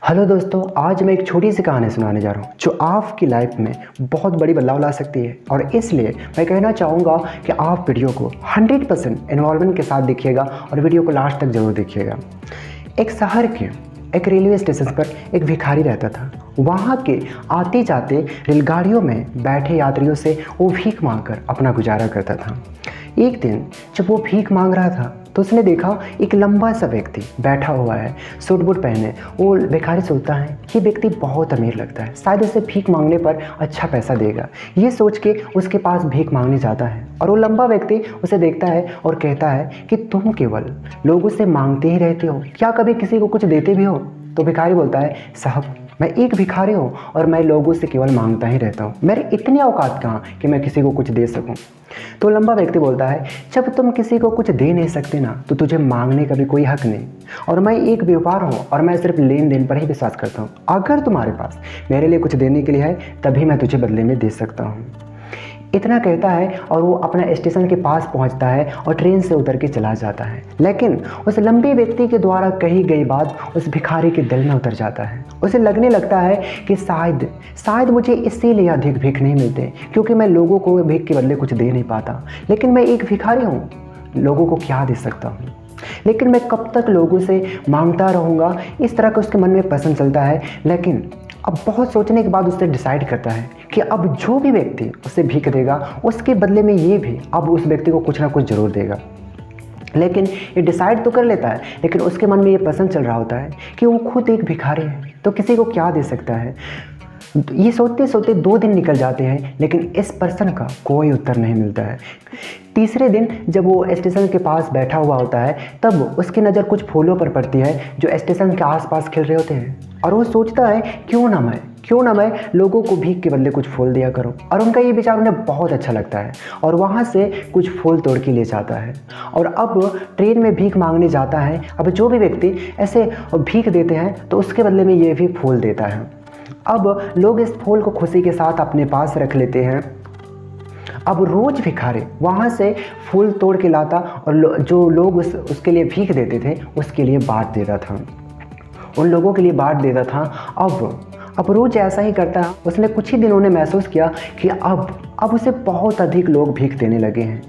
Hello दोस्तों, आज मैं एक छोटी सी कहानी सुनाने जा रहा हूँ जो आपकी लाइफ में बहुत बड़ी बदलाव ला सकती है। और इसलिए मैं कहना चाहूँगा कि आप वीडियो को 100% इन्वॉल्वमेंट के साथ देखिएगा और वीडियो को लास्ट तक ज़रूर देखिएगा। एक शहर के एक रेलवे स्टेशन पर एक भिखारी रहता था। वहाँ के आते जाते रेलगाड़ियों में बैठे यात्रियों से वो भीख मांगकर अपना गुजारा करता था। एक दिन जब वो भीख मांग रहा था तो उसने देखा एक लंबा सा व्यक्ति बैठा हुआ है, सूट बूट पहने। वो भिखारी सोचता है ये व्यक्ति बहुत अमीर लगता है, शायद उसे भीख मांगने पर अच्छा पैसा देगा। ये सोच के उसके पास भीख मांगने जाता है और वो लंबा व्यक्ति उसे देखता है और कहता है कि तुम केवल लोगों से मांगते ही रहते हो, क्या कभी किसी को कुछ देते भी हो? तो भिखारी बोलता है, साहब मैं एक भिखारी हूँ और मैं लोगों से केवल मांगता ही रहता हूँ, मेरे इतनी औकात कहाँ कि मैं किसी को कुछ दे सकूँ। तो लंबा व्यक्ति बोलता है, जब तुम किसी को कुछ दे नहीं सकते ना तो तुझे मांगने का भी कोई हक नहीं। और मैं एक व्यापार हूँ और मैं सिर्फ लेन देन पर ही विश्वास करता हूँ। अगर तुम्हारे पास मेरे लिए कुछ देने के लिए है तभी मैं तुझे बदले में दे सकता हूँ। इतना कहता है और वो अपना स्टेशन के पास पहुंचता है और ट्रेन से उतर के चला जाता है। लेकिन उस लंबे व्यक्ति के द्वारा कही गई बात उस भिखारी के दिल में उतर जाता है। उसे लगने लगता है कि शायद मुझे इसीलिए अधिक भीख नहीं मिलते क्योंकि मैं लोगों को भीख के बदले कुछ दे नहीं पाता। लेकिन मैं एक भिखारी हूँ, लोगों को क्या दे सकता हूँ? लेकिन मैं कब तक लोगों से मांगता रहूँगा? इस तरह का उसके मन में प्रश्न चलता है। लेकिन अब बहुत सोचने के बाद उसने डिसाइड करता है कि अब जो भी व्यक्ति उसे भीख देगा उसके बदले में ये भी अब उस व्यक्ति को कुछ ना कुछ ज़रूर देगा। लेकिन ये डिसाइड तो कर लेता है, लेकिन उसके मन में ये प्रश्न चल रहा होता है कि वो खुद एक भिखारी है तो किसी को क्या दे सकता है। ये सोचते सोचते 2 दिन निकल जाते हैं, लेकिन इस प्रश्न का कोई उत्तर नहीं मिलता है। तीसरे दिन जब वो स्टेशन के पास बैठा हुआ होता है तब उसकी नज़र कुछ फूलों पर पड़ती है जो स्टेशन के आसपास खिल रहे होते हैं। और वो सोचता है क्यों ना मैं लोगों को भीख के बदले कुछ फूल दिया करूं। और उनका ये विचार उन्हें बहुत अच्छा लगता है और वहाँ से कुछ फूल तोड़ के ले जाता है। और अब ट्रेन में भीख मांगने जाता है। अब जो भी व्यक्ति ऐसे भीख देते हैं तो उसके बदले में ये भी फूल देता है। अब लोग इस फूल को खुशी के साथ अपने पास रख लेते हैं। अब रोज भिखारी वहाँ से फूल तोड़ के लाता और जो लोग उसके लिए भीख देते थे उसके लिए बांट देता था, उन लोगों के लिए बांट देता था। अब रोज ऐसा ही करता है। उसने कुछ ही दिनों ने महसूस किया कि अब उसे बहुत अधिक लोग भीख देने लगे हैं।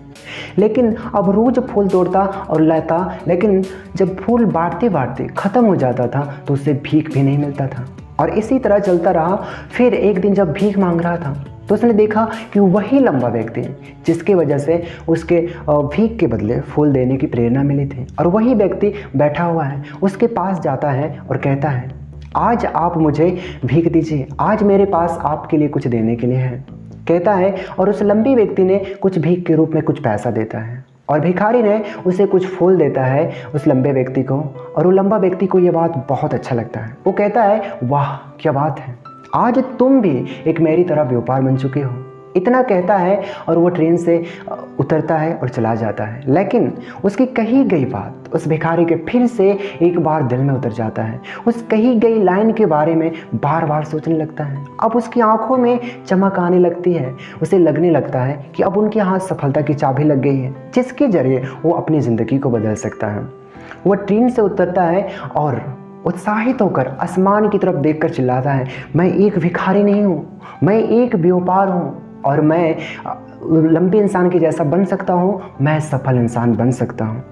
लेकिन अब रोज फूल तोड़ता और लाता, लेकिन जब फूल बांटते बांटते ख़त्म हो जाता था तो उसे भीख भी नहीं मिलता था। और इसी तरह चलता रहा। फिर एक दिन जब भीख मांग रहा था तो उसने देखा कि वही लंबा व्यक्ति जिसके वजह से उसके भीख के बदले फूल देने की प्रेरणा मिली थी, और वही व्यक्ति बैठा हुआ है। उसके पास जाता है और कहता है, आज आप मुझे भीख दीजिए, आज मेरे पास आपके लिए कुछ देने के लिए है, कहता है। और उस लंबी व्यक्ति ने कुछ भीख के रूप में कुछ पैसा देता है और भिखारी ने उसे कुछ फूल देता है उस लंबे व्यक्ति को। और वो लंबा व्यक्ति को ये बात बहुत अच्छा लगता है। वो कहता है, वाह क्या बात है, आज तुम भी एक मेरी तरह व्यापार बन चुके हो। इतना कहता है और वो ट्रेन से उतरता है और चला जाता है। लेकिन उसकी कही गई बात उस भिखारी के फिर से एक बार दिल में उतर जाता है। उस कही गई लाइन के बारे में बार बार सोचने लगता है। अब उसकी आंखों में चमक आने लगती है। उसे लगने लगता है कि अब उनके हाथ सफलता की चाबी लग गई है जिसके जरिए वो अपनी ज़िंदगी को बदल सकता है। वह ट्रेन से उतरता है और उत्साहित होकर आसमान की तरफ देखकर चिल्लाता है, मैं एक भिखारी नहीं हूँ, मैं एक व्यापार हूँ और मैं लंबे इंसान के जैसा बन सकता हूँ, मैं सफल इंसान बन सकता हूँ।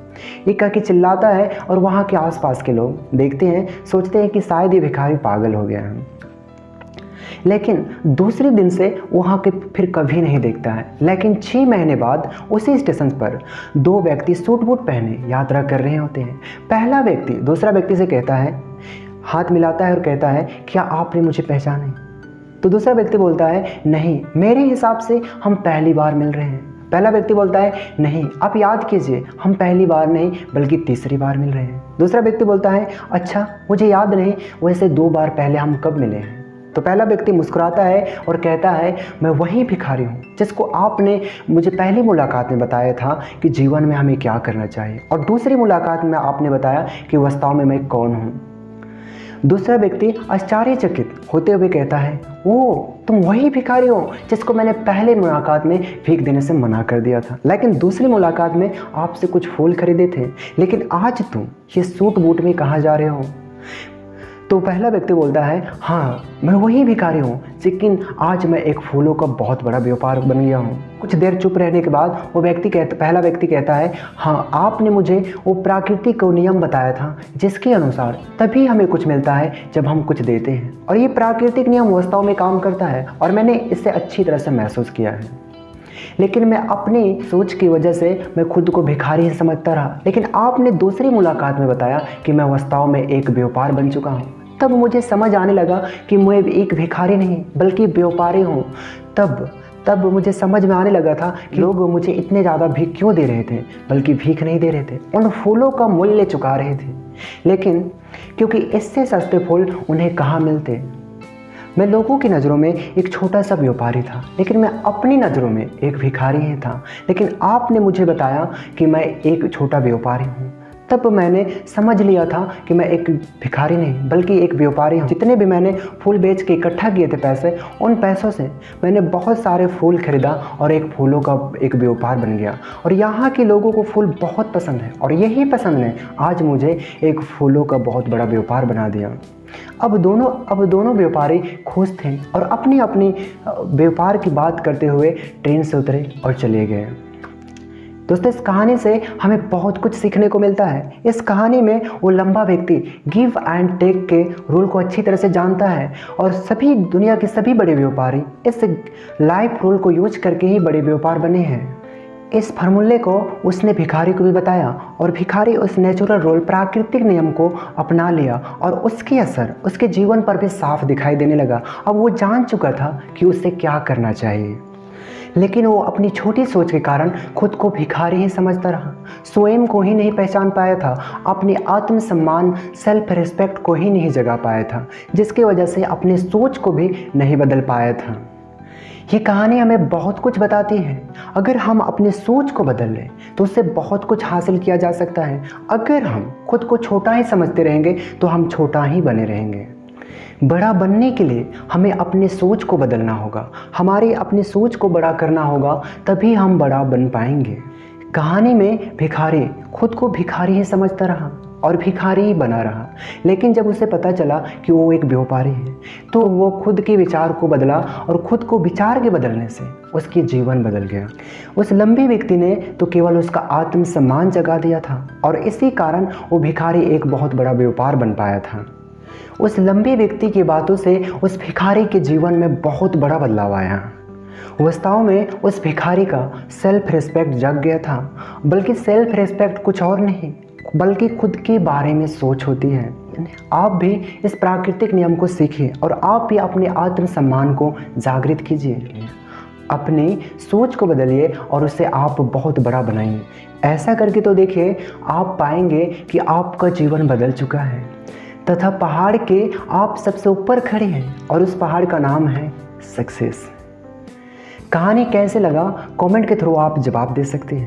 ये कह के चिल्लाता है और वहाँ के आसपास के लोग देखते हैं, सोचते हैं कि शायद ये भिखारी पागल हो गया है। लेकिन दूसरे दिन से वहाँ के फिर कभी नहीं देखता है। लेकिन 6 महीने बाद उसी स्टेशन पर 2 व्यक्ति सूट बूट पहने यात्रा कर रहे होते हैं। पहला व्यक्ति दूसरा व्यक्ति से कहता है, हाथ मिलाता है और कहता है, क्या आपने मुझे पहचाने? तो दूसरा व्यक्ति बोलता है, नहीं, मेरे हिसाब से हम पहली बार मिल रहे हैं। पहला व्यक्ति बोलता है, नहीं आप याद कीजिए, हम पहली बार नहीं बल्कि तीसरी बार मिल रहे हैं। दूसरा व्यक्ति बोलता है, अच्छा मुझे याद नहीं, वैसे 2 बार पहले हम कब मिले हैं? तो पहला व्यक्ति मुस्कुराता है और कहता है, मैं वही भिखारी हूँ जिसको आपने मुझे पहली मुलाकात में बताया था कि जीवन में हमें क्या करना चाहिए, और दूसरी मुलाकात में आपने बताया कि वास्तव में मैं कौन हूँ। दूसरा व्यक्ति आश्चर्यचकित होते हुए कहता है, ओ तुम वही भिखारी हो जिसको मैंने पहले मुलाकात में भीख देने से मना कर दिया था, लेकिन दूसरी मुलाकात में आपसे कुछ फूल खरीदे थे, लेकिन आज तुम ये सूट बूट में कहाँ जा रहे हो? तो पहला व्यक्ति बोलता है, हाँ मैं वही भिखारी हूँ, लेकिन आज मैं एक फूलों का बहुत बड़ा व्यापार बन गया हूँ। कुछ देर चुप रहने के बाद पहला व्यक्ति कहता है, हाँ आपने मुझे वो प्राकृतिक को नियम बताया था जिसके अनुसार तभी हमें कुछ मिलता है जब हम कुछ देते हैं, और ये प्राकृतिक नियम वास्तव में काम करता है और मैंने इसे अच्छी तरह से महसूस किया है। लेकिन मैं अपनी सोच की वजह से मैं खुद को भिखारी ही समझता रहा। लेकिन आपने दूसरी मुलाकात में बताया कि मैं वास्तव में एक व्यापार बन चुका हूँ। तब मुझे समझ आने लगा कि मैं एक भिखारी नहीं बल्कि व्यापारी हूँ। तब मुझे समझ में आने लगा था कि लोग मुझे इतने ज़्यादा भीख क्यों दे रहे थे, बल्कि भीख नहीं दे रहे थे, उन फूलों का मूल्य चुका रहे थे। लेकिन क्योंकि इससे सस्ते फूल उन्हें कहाँ मिलते। मैं लोगों की नज़रों में एक छोटा सा व्यापारी था, लेकिन मैं अपनी नज़रों में एक भिखारी ही था। लेकिन आपने मुझे बताया कि मैं एक छोटा व्यापारी हूँ। तब मैंने समझ लिया था कि मैं एक भिखारी नहीं बल्कि एक व्यापारी हूँ। जितने भी मैंने फूल बेच के इकट्ठा किए थे पैसे, उन पैसों से मैंने बहुत सारे फूल खरीदा और एक फूलों का एक व्यापार बन गया। और यहाँ के लोगों को फूल बहुत पसंद है और यही पसंद ने आज मुझे एक फूलों का बहुत बड़ा व्यापार बना दिया। अब दोनों व्यापारी खुश थे और अपनी अपनी व्यापार की बात करते हुए ट्रेन से उतरे और चले गए। दोस्तों, इस कहानी से हमें बहुत कुछ सीखने को मिलता है। इस कहानी में वो लंबा व्यक्ति गिव एंड टेक के रूल को अच्छी तरह से जानता है और दुनिया के सभी बड़े व्यापारी इस लाइफ रूल को यूज करके ही बड़े व्यापार बने हैं। इस फार्मूले को उसने भिखारी को भी बताया और भिखारी उस नेचुरल रूल प्राकृतिक नियम को अपना लिया और उसकी असर उसके जीवन पर भी साफ दिखाई देने लगा। अब वो जान चुका था कि उसे क्या करना चाहिए, लेकिन वो अपनी छोटी सोच के कारण खुद को भिखारी ही समझता रहा, स्वयं को ही नहीं पहचान पाया था, अपने आत्मसम्मान सेल्फ रिस्पेक्ट को ही नहीं जगा पाया था, जिसकी वजह से अपने सोच को भी नहीं बदल पाया था। ये कहानी हमें बहुत कुछ बताती है। अगर हम अपने सोच को बदल लें तो उससे बहुत कुछ हासिल किया जा सकता है। अगर हम खुद को छोटा ही समझते रहेंगे तो हम छोटा ही बने रहेंगे। बड़ा बनने के लिए हमें अपनी सोच को बदलना होगा, हमारी अपनी सोच को बड़ा करना होगा, तभी हम बड़ा बन पाएंगे। कहानी में भिखारी खुद को भिखारी ही समझता रहा और भिखारी ही बना रहा, लेकिन जब उसे पता चला कि वो एक व्यापारी है तो वो खुद के विचार को बदला और खुद को विचार के बदलने से उसकी जीवन बदल गया। उस लंबे व्यक्ति ने तो केवल उसका आत्मसम्मान जगा दिया था और इसी कारण वो भिखारी एक बहुत बड़ा व्यापार बन पाया था। उस लंबे व्यक्ति की बातों से उस भिखारी के जीवन में बहुत बड़ा बदलाव आया। वास्तव में उस भिखारी का सेल्फ रिस्पेक्ट जग गया था, बल्कि सेल्फ रिस्पेक्ट कुछ और नहीं बल्कि खुद के बारे में सोच होती है। आप भी इस प्राकृतिक नियम को सीखिए और आप भी अपने आत्मसम्मान को जागृत कीजिए, अपनी सोच को बदलिए और उसे आप बहुत बड़ा बनाइए। ऐसा करके तो देखिए, आप पाएंगे कि आपका जीवन बदल चुका है तथा पहाड़ के आप सबसे ऊपर खड़े हैं और उस पहाड़ का नाम है सक्सेस। कहानी कैसे लगा कमेंट के थ्रू आप जवाब दे सकते हैं।